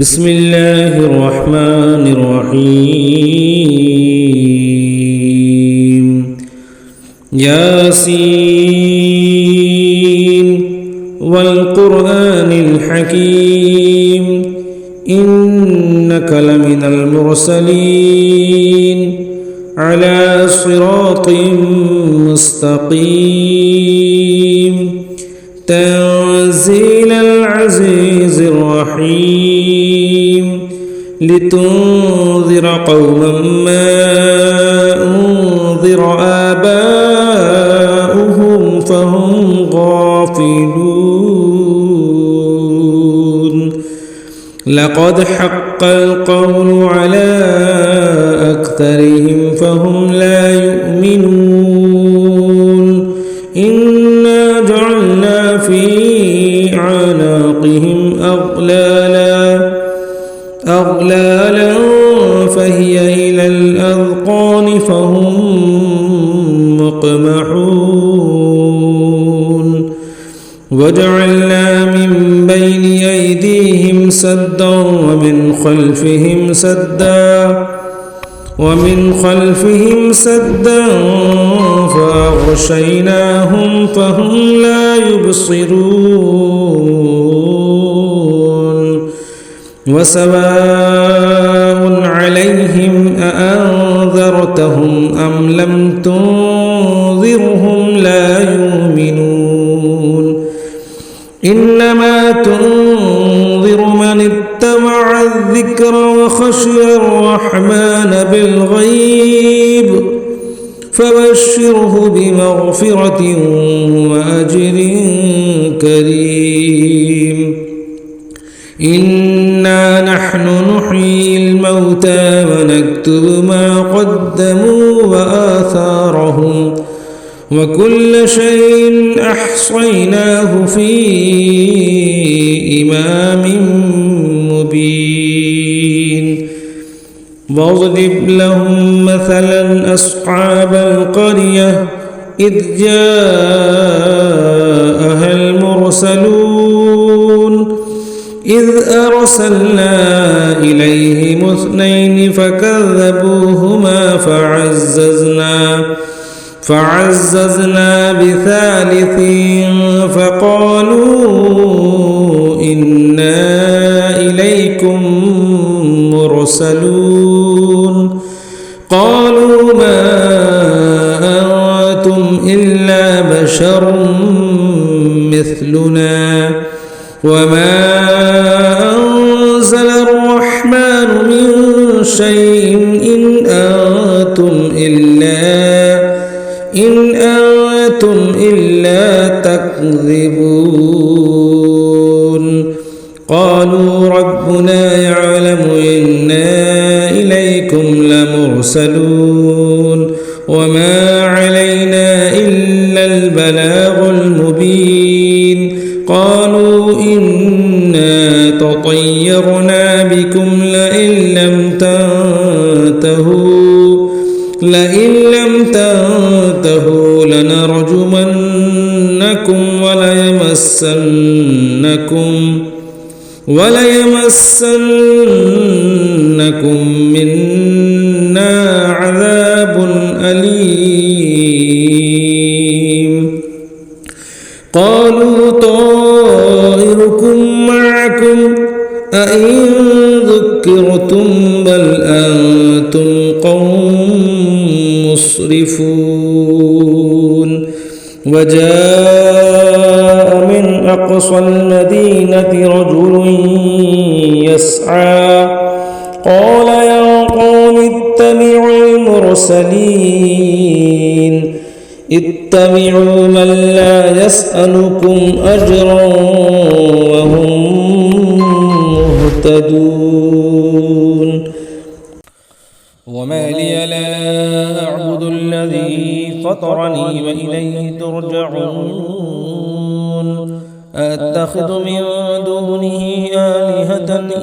بسم الله الرحمن الرحيم ياسين والقرآن الحكيم إنك لمن المرسلين على صراط مستقيم تنزيل العزيز الرحيم لتنذر قوما ما أنذر آباؤهم فهم غافلون لقد حق القول على أكثرهم فهم لا يؤمنون إنا جعلنا في أعناقهم أغلالا فهي إلى الأذقان فهم مقمحون وجعلنا من بين أيديهم سدا ومن خلفهم سدا فأغشيناهم فهم لا يبصرون وسواء عليهم أأنذرتهم أم لم تنذرهم لا يؤمنون إنما تنذر من اتبع الذكر وخشي الرحمن بالغيب فبشره بمغفرة وأجر كريم إنا نحن نحيي الموتى ونكتب ما قدموا وآثارهم وكل شيء أحصيناه في إمام مبين واضرب لهم مثلا أصحاب القرية إذ جاءها المرسلون إذ أرسلنا إليهم 2 فكذبوهما فعززنا بثالث فقالوا إنا إليكم مرسلون قالوا ما أنتم إلا بشر مثلنا وما أنزل الرحمن من شيء إن أنتم إلا تكذبون قالوا ربنا يعلم إنا إليكم لمرسلون وما علينا إلا البلاغ المبين قالوا إنا تطيرنا بكم لئن لم تنتهوا لنرجمنكم وليمسنكم منا عذاب أليم قالوا طائركم معكم أئن ذكرتم بل أنتم قوم مسرفون وجاء من أقصى المدينة رجل يسعى قال يا قوم اتبعوا المرسلين اتبعوا من لا يسألكم أجرا وهم مهتدون وما لي لا أعبد الذي فطرني وإليه ترجعون أتخذ من دونه آلهة إن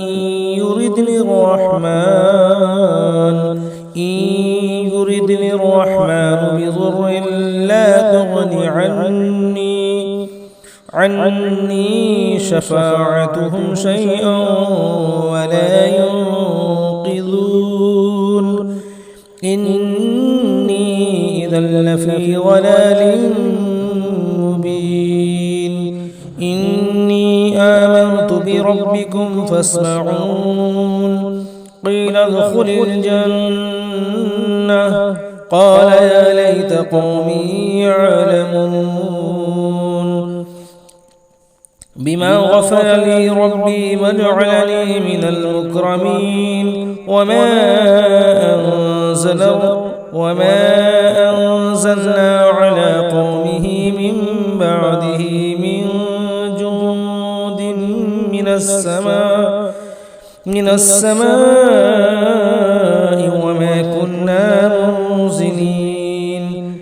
يردني الرحمن بضر لا تغن عني شفاعتهم شيئا لفي ضلال مبين إني آمنت بربكم فاسمعون قيل ادخل الجنة قال يا ليت قومي يعلمون بما غفر لي ربي وجعلني من المكرمين وما أنزلنا على قومه من بعده من جند من السماء وما كنا منزلين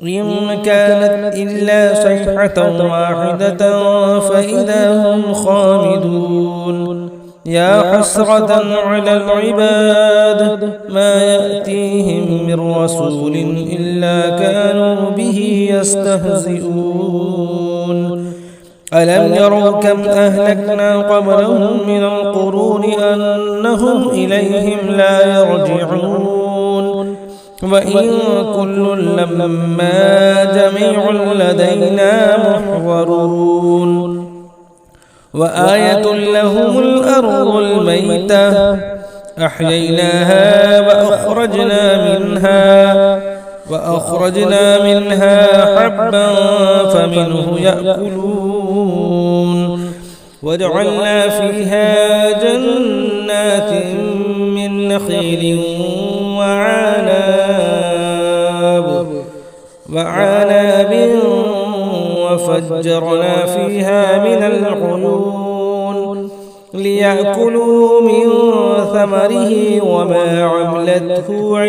إن كانت إلا صيحة واحدة فإذا هم خامدون يا حسرة على العباد ما يأتيهم من رسول إلا كانوا به يستهزئون ألم يروا كم أهلكنا قبلهم من القرون أنهم إليهم لا يرجعون وإن كل لما جميع لدينا محضرون وآية لهم الأرض الميتة أحييناها وأخرجنا منها حبا فمنه يأكلون وجعلنا فيها جنات من نخيل وعناب وفجرنا فيها من العيون ليأكلوا من ثمره وما عملته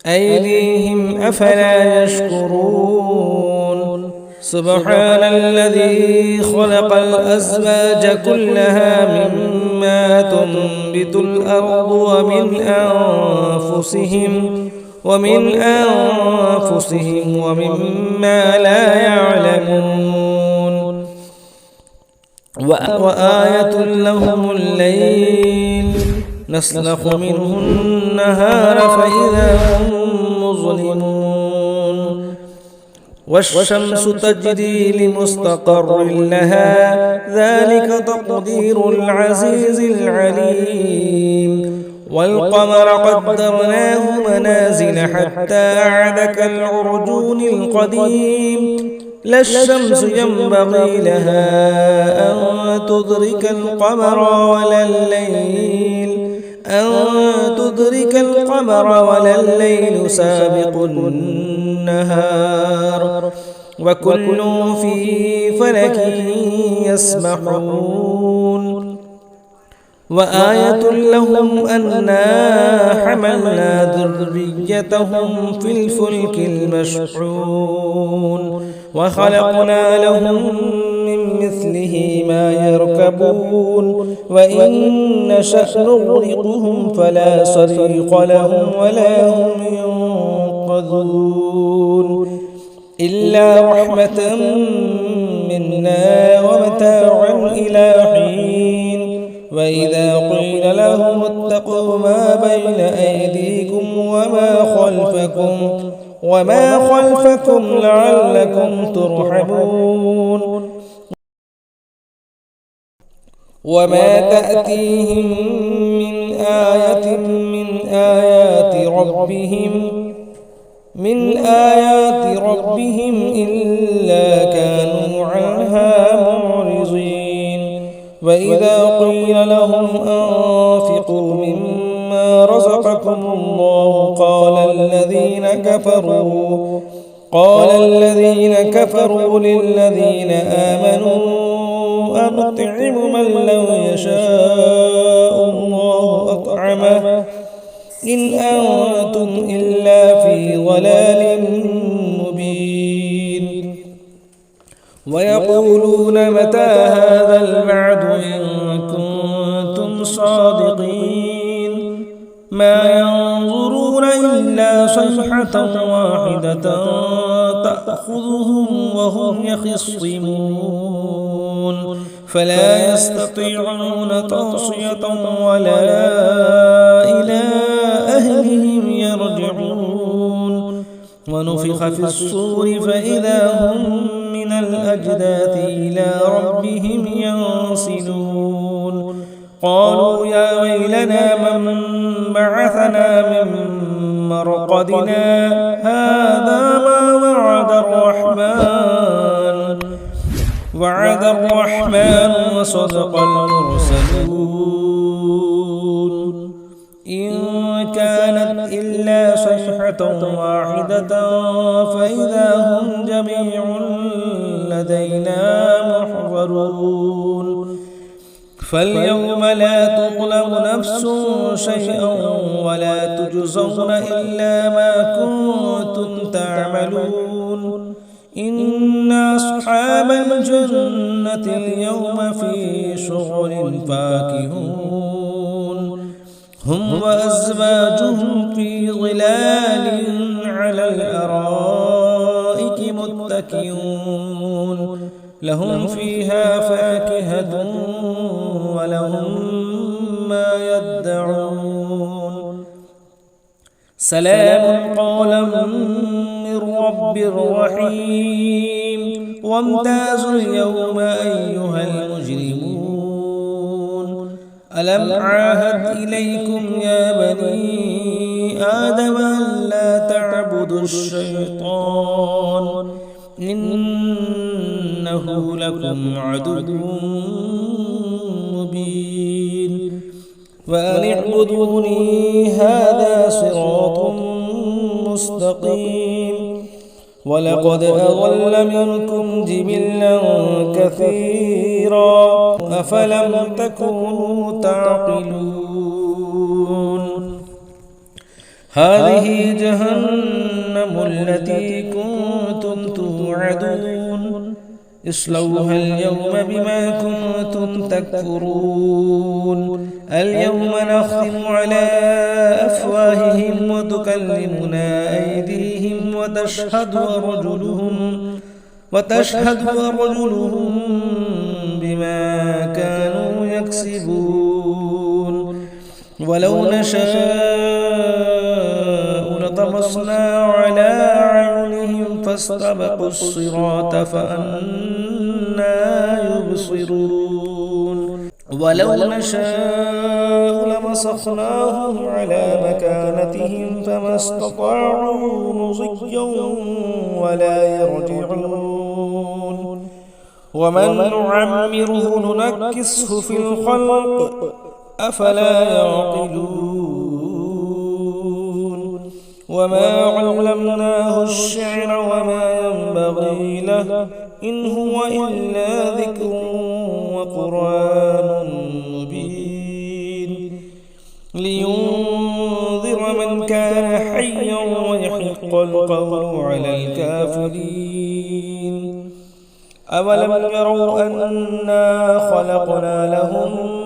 أيديهم أفلا يشكرون سبحان الذي خلق الأزواج كلها مما تنبت الأرض ومن أنفسهم ومما لا يعلمون وآية لهم الليل نسلخ منه النهار فإذا هم مظلمون والشمس تجري لمستقر لها ذلك تقدير العزيز العليم والقمر قدرناه منازل حتى عاد كالعرجون القديم لا الشمس ينبغي لها أن تدرك القمر ولا الليل سابق النهار وكل في فلك يسبحون وآية لهم أنا حملنا ذريتهم في الفلك المشحون وخلقنا لهم من مثله ما يركبون وإن نشأ نغرقهم فلا صريخ لهم ولا هم ينقذون إلا رحمة منا ومتاعا إلى حين وإذا قيل لهم اتقوا ما بين أيديكم وما خلفكم لعلكم ترحمون وما تأتيهم من آية من آيات ربهم إلا كانوا عنها معرضين وإذا قيل لهم أنفقوا مما رزقكم الله قال الذين كفروا للذين آمنوا أنطعم من لو يشاء الله أطعمه إن أنتم إلا في ضلال مبين ويقولون متى هذا الوعد إن كنتم صادقين ما ينظرون إلا صيحة واحدة تأخذهم وهم يخصمون فلا يستطيعون توصية ولا إلى أهلهم يرجعون ونفخ في الصور فإذا هم من الأجداث إلى ربهم ينسلون قالوا يا ويلنا من بعثنا من مرقدنا هذا ما وعد الرحمن وصدق المرسلون إن كانت إلا صيحة واحدة فإذا هم جميع لدينا محضرون فاليوم لا تظلم نفس شيئا ولا تجزون إلا ما كنتم تعملون إن أصحاب الجنة اليوم في شغل فاكهون هم وأزواجهم في ظلال على الأرائك متكئون لهم فيها فاكهة ولهم ما يدعون سلام قولا من رب رحيم وامتازوا اليوم أيها المجرمون ألم عاهد إليكم يا بني آدم ألا تعبدوا الشيطان إنه لكم عدو مبين وأن اعبدوني هذا صراط مستقيم ولقد أضل منكم جبلا كثيرا أفلم تكونوا تعقلون هذه جهنم التي كنتم توعدون اصلوها اليوم بما كنتم تكفرون اليوم نختم على أفواههم وتكلمنا أيديهم وتشهد أرجلهم بما كانوا يكسبون ولو نشاء لطمسنا على أعينهم فاستبقوا الصراط فأنى يبصرون ولو نشاء لمسخناهم على مكانتهم فما استطاعوا مضيا ولا يرجعون ومن نعمره ننكسه في الخلق أفلا يعقلون وما علمناه الشعر وما ينبغي له إن هو إلا ذكر وقرآن مبين لينذر من كان حيا ويحق القول على الكافرين أولم يروا أنا خلقنا لهم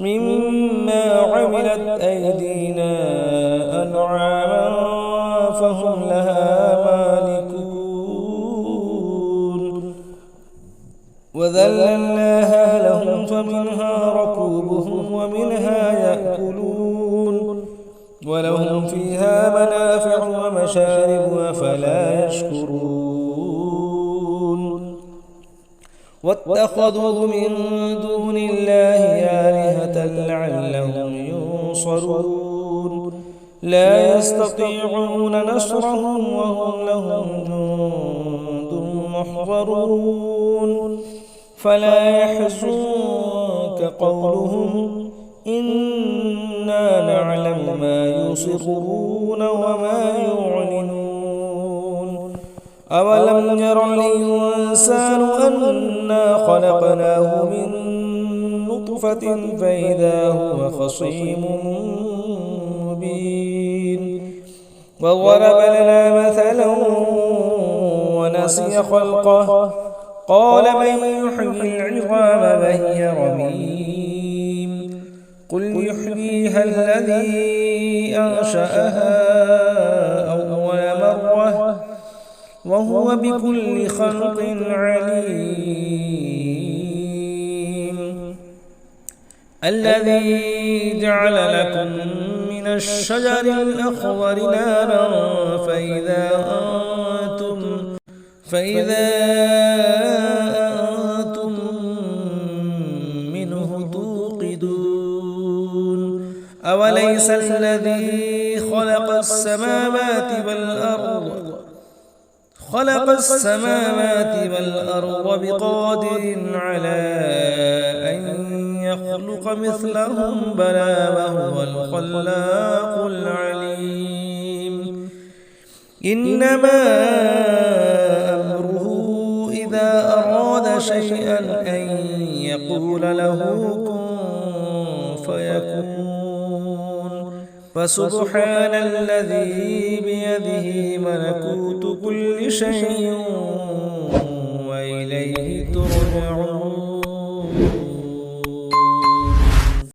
مما عملت أيدينا أنعاما فهم لها مالكون وذللناها لهم فمنها ركوبهم ومنها يأكلون ولهم فيها منافع ومشارب أفلا يشكرون واتخذوا من دون الله آلهة لعلهم ينصرون لا يستطيعون نصرهم وهم لهم جند محضرون فلا يحزنك قولهم إنا نعلم ما يسرون وما يعلنون أولم ير الإنسان أنا خلقناه من نطفة فإذا هو خصيم مبين وضرب لنا مثلا ونسي خلقه قال من يحيي العظام وهي رميم قل يحييها الذي أنشأها أول مرة وهو بكل خلق عليم الذي جعل لكم من من الشجر الأخضر نارا فإذا أنتم منه توقدون أوليس الذي خلق السماوات والأرض بقادر على أن يخلق مثلهم بلى وهو الخلاق العليم إنما أمره إذا أراد شيئا أن يقول له كن فيكون فسبحان الذي بيده ملكوت كل شيء وإليه ترجعون.